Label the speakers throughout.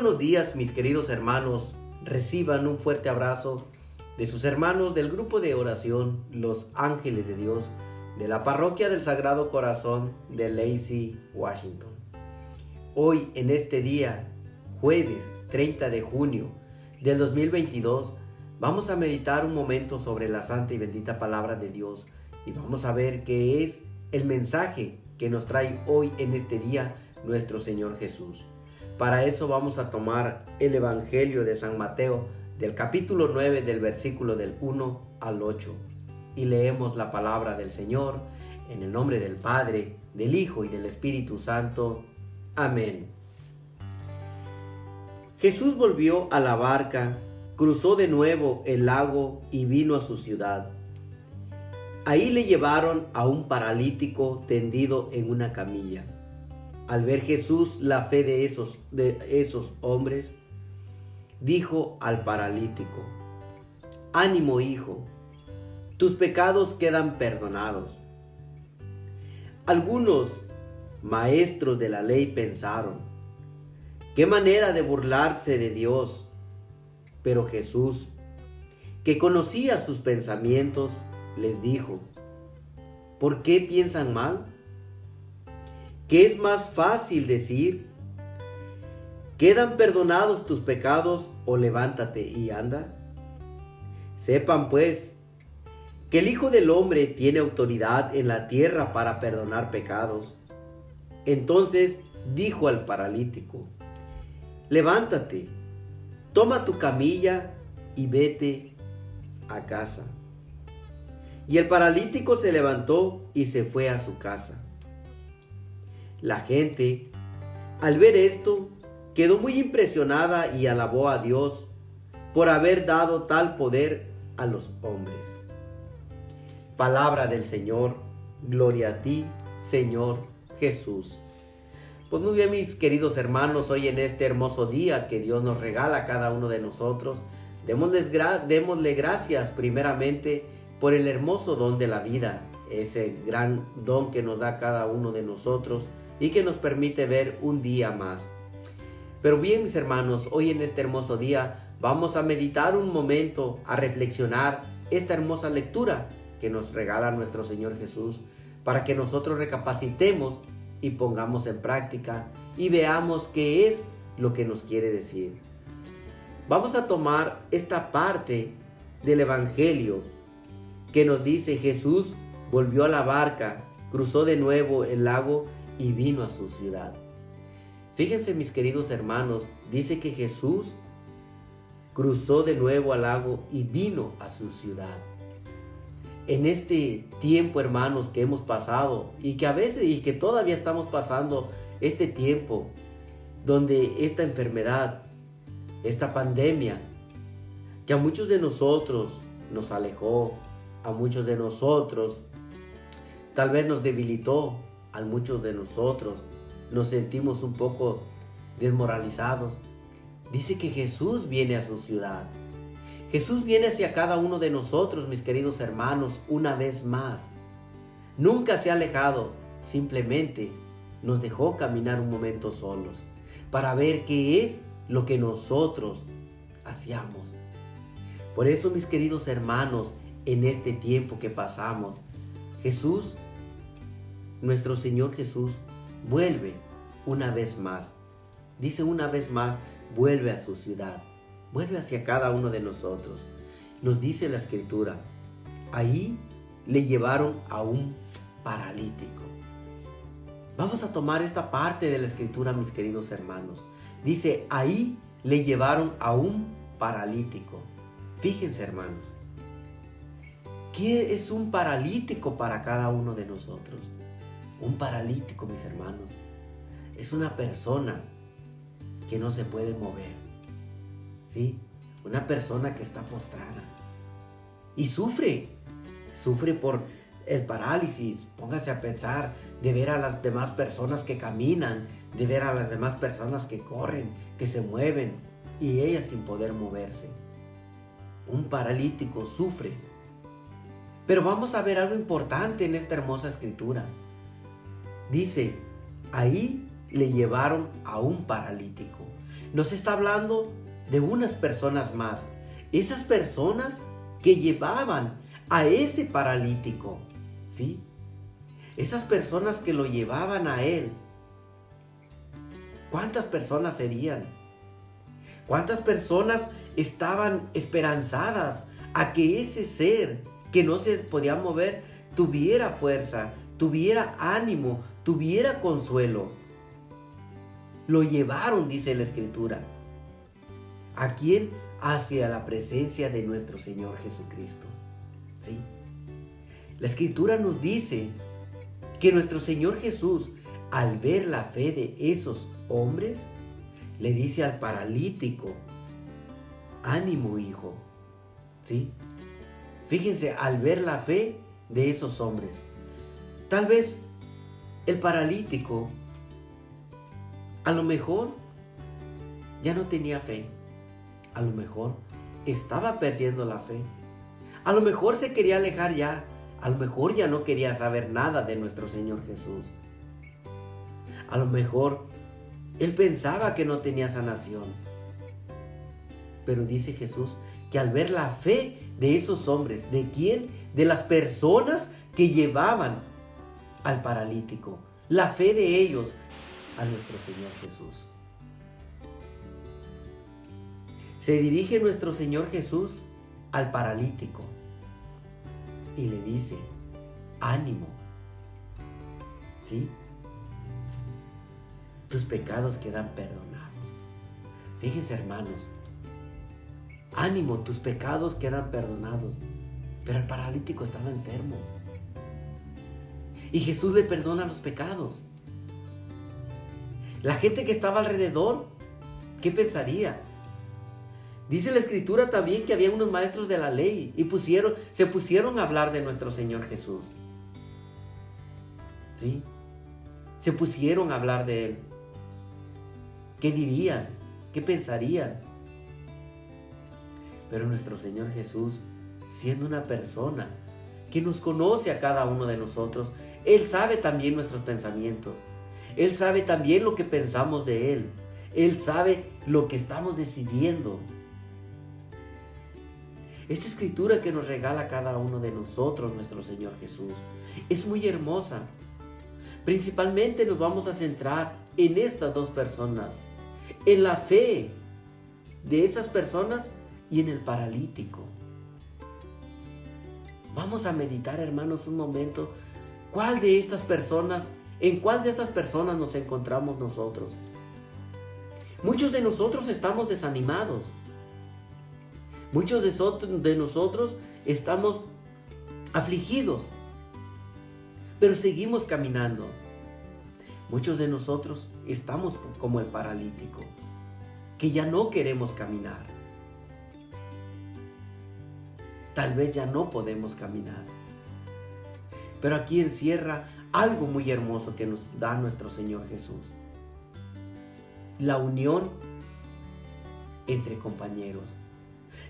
Speaker 1: buenos días, mis queridos hermanos. Reciban un fuerte abrazo de sus hermanos del grupo de oración Los Ángeles de Dios de la Parroquia del Sagrado Corazón de Lacey, Washington. Hoy, en este día, jueves 30 de junio del 2022, vamos a meditar un momento sobre la santa y bendita palabra de Dios y vamos a ver qué es el mensaje que nos trae hoy en este día nuestro Señor Jesús. Para eso vamos a tomar el Evangelio de San Mateo del capítulo 9 del versículo del 1 al 8 y leemos la palabra del Señor en el nombre del Padre, del Hijo y del Espíritu Santo. Amén. Jesús volvió a la barca, cruzó de nuevo el lago y vino a su ciudad. Ahí le llevaron a un paralítico tendido en una camilla. Al ver Jesús la fe de esos hombres, dijo al paralítico: «Ánimo, hijo, tus pecados quedan perdonados». Algunos maestros de la ley pensaron: «¿Qué manera de burlarse de Dios?». Pero Jesús, que conocía sus pensamientos, les dijo: «¿Por qué piensan mal? ¿Qué es más fácil decir: ¿quedan perdonados tus pecados?, o levántate y anda? Sepan pues que el Hijo del Hombre tiene autoridad en la tierra para perdonar pecados». Entonces dijo al paralítico: «Levántate, toma tu camilla y vete a casa». Y el paralítico se levantó y se fue a su casa. La gente, al ver esto, quedó muy impresionada y alabó a Dios por haber dado tal poder a los hombres. Palabra del Señor, gloria a ti, Señor Jesús. Pues muy bien, mis queridos hermanos, hoy en este hermoso día que Dios nos regala a cada uno de nosotros, démosle gracias primeramente por el hermoso don de la vida, ese gran don que nos da cada uno de nosotros y que nos permite ver un día más. Pero bien, mis hermanos, hoy en este hermoso día vamos a meditar un momento, a reflexionar esta hermosa lectura que nos regala nuestro Señor Jesús, para que nosotros recapacitemos y pongamos en práctica y veamos qué es lo que nos quiere decir. Vamos a tomar esta parte del Evangelio que nos dice: Jesús volvió a la barca, cruzó de nuevo el lago y vino a su ciudad. Fíjense, mis queridos hermanos, dice que Jesús cruzó de nuevo al lago y vino a su ciudad. En este tiempo, hermanos, que hemos pasado y que a veces y que todavía estamos pasando este tiempo donde esta enfermedad, esta pandemia, que a muchos de nosotros nos alejó, a muchos de nosotros tal vez nos debilitó, a muchos de nosotros nos sentimos un poco desmoralizados. Dice que Jesús viene a su ciudad. Jesús viene hacia cada uno de nosotros, mis queridos hermanos, una vez más. Nunca se ha alejado, simplemente nos dejó caminar un momento solos para ver qué es lo que nosotros hacíamos. Por eso, mis queridos hermanos, en este tiempo que pasamos, Jesús, nuestro Señor Jesús, vuelve una vez más. Dice una vez más, vuelve a su ciudad, vuelve hacia cada uno de nosotros. Nos dice la Escritura, ahí le llevaron a un paralítico. Vamos a tomar esta parte de la Escritura, mis queridos hermanos. Dice, ahí le llevaron a un paralítico. Fíjense, hermanos, ¿qué es un paralítico para cada uno de nosotros? Un paralítico, mis hermanos, es una persona que no se puede mover, ¿sí? Una persona que está postrada y sufre por el parálisis. Póngase a pensar, de ver a las demás personas que caminan, de ver a las demás personas que corren, que se mueven, y ellas sin poder moverse. Un paralítico sufre. Pero vamos a ver algo importante en esta hermosa escritura. Dice, ahí le llevaron a un paralítico. Nos está hablando de unas personas más. Esas personas que llevaban a ese paralítico, ¿sí? Esas personas que lo llevaban a él. ¿Cuántas personas serían? ¿Cuántas personas estaban esperanzadas a que ese ser que no se podía mover tuviera fuerza, tuviera ánimo, tuviera consuelo? Lo llevaron, dice la Escritura. ¿A quién? Hacia la presencia de nuestro Señor Jesucristo. ¿Sí? La Escritura nos dice que nuestro Señor Jesús, al ver la fe de esos hombres, le dice al paralítico: ánimo, hijo. ¿Sí? Fíjense, al ver la fe de esos hombres. Tal vez el paralítico a lo mejor ya no tenía fe. A lo mejor estaba perdiendo la fe. A lo mejor se quería alejar ya. A lo mejor ya no quería saber nada de nuestro Señor Jesús. A lo mejor él pensaba que no tenía sanación. Pero dice Jesús que al ver la fe de esos hombres, ¿de quién? De las personas que llevaban al paralítico. La fe de ellos a nuestro Señor Jesús. Se dirige nuestro Señor Jesús al paralítico y le dice: ánimo. ¿Sí? Tus pecados quedan perdonados. Fíjense, hermanos. Ánimo, tus pecados quedan perdonados. Pero el paralítico estaba enfermo. Y Jesús le perdona los pecados. La gente que estaba alrededor, ¿qué pensaría? Dice la Escritura también que había unos maestros de la ley y se pusieron a hablar de nuestro Señor Jesús. ¿Sí? Se pusieron a hablar de Él. ¿Qué dirían? ¿Qué pensarían? Pero nuestro Señor Jesús, siendo una persona que nos conoce a cada uno de nosotros, Él sabe también nuestros pensamientos. Él sabe también lo que pensamos de Él. Él sabe lo que estamos decidiendo. Esta escritura que nos regala cada uno de nosotros, nuestro Señor Jesús, es muy hermosa. Principalmente nos vamos a centrar en estas dos personas, en la fe de esas personas y en el paralítico. Vamos a meditar, hermanos, un momento, en cuál de estas personas nos encontramos nosotros. Muchos de nosotros estamos desanimados. Muchos de nosotros estamos afligidos, pero seguimos caminando. Muchos de nosotros estamos como el paralítico, que ya no queremos caminar. Tal vez ya no podemos caminar. Pero aquí encierra algo muy hermoso que nos da nuestro Señor Jesús. La unión entre compañeros.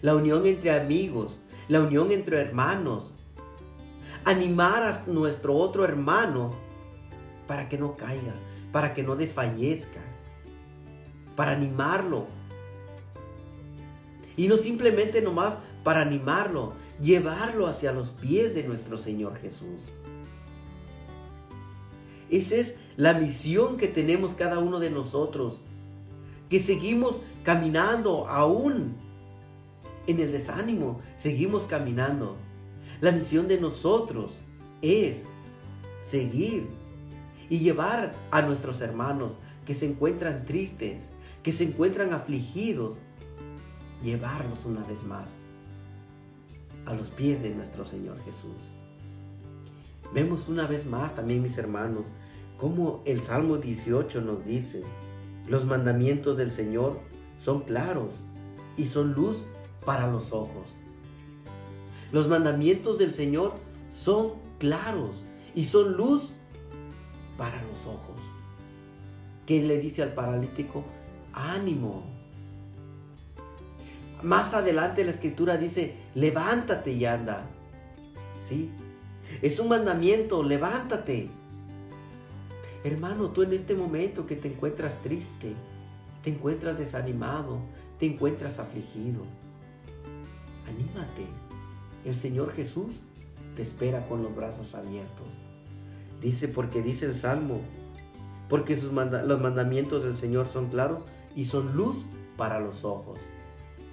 Speaker 1: La unión entre amigos, la unión entre hermanos. Animar a nuestro otro hermano para que no caiga, para que no desfallezca, para animarlo. Y no simplemente nomás para animarlo, llevarlo hacia los pies de nuestro Señor Jesús. Esa es la misión que tenemos cada uno de nosotros, que seguimos caminando aún en el desánimo, seguimos caminando. La misión de nosotros es seguir y llevar a nuestros hermanos que se encuentran tristes, que se encuentran afligidos, llevarlos una vez más a los pies de nuestro Señor Jesús. Vemos una vez más también, mis hermanos, como el Salmo 18 nos dice: los mandamientos del Señor son claros y son luz para los ojos. Los mandamientos del Señor son claros y son luz para los ojos. ¿Qué le dice al paralítico? Ánimo. Más adelante la Escritura dice: levántate y anda. ¿Sí? Es un mandamiento, levántate. Hermano, tú en este momento que te encuentras triste, te encuentras desanimado, te encuentras afligido. Anímate. El Señor Jesús te espera con los brazos abiertos. Porque dice el Salmo, porque los mandamientos del Señor son claros y son luz para los ojos.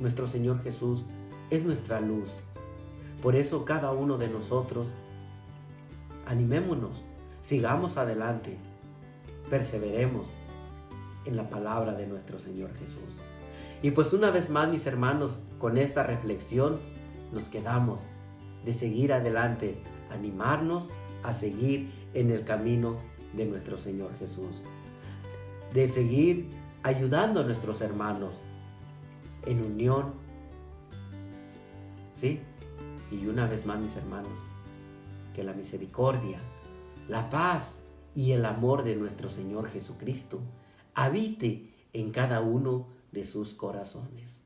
Speaker 1: Nuestro Señor Jesús es nuestra luz. Por eso cada uno de nosotros, animémonos, sigamos adelante, perseveremos en la palabra de nuestro Señor Jesús. Y pues una vez más, mis hermanos, con esta reflexión nos quedamos de seguir adelante, animarnos a seguir en el camino de nuestro Señor Jesús, de seguir ayudando a nuestros hermanos en unión, ¿sí? Y una vez más, mis hermanos, que la misericordia, la paz y el amor de nuestro Señor Jesucristo habite en cada uno de sus corazones.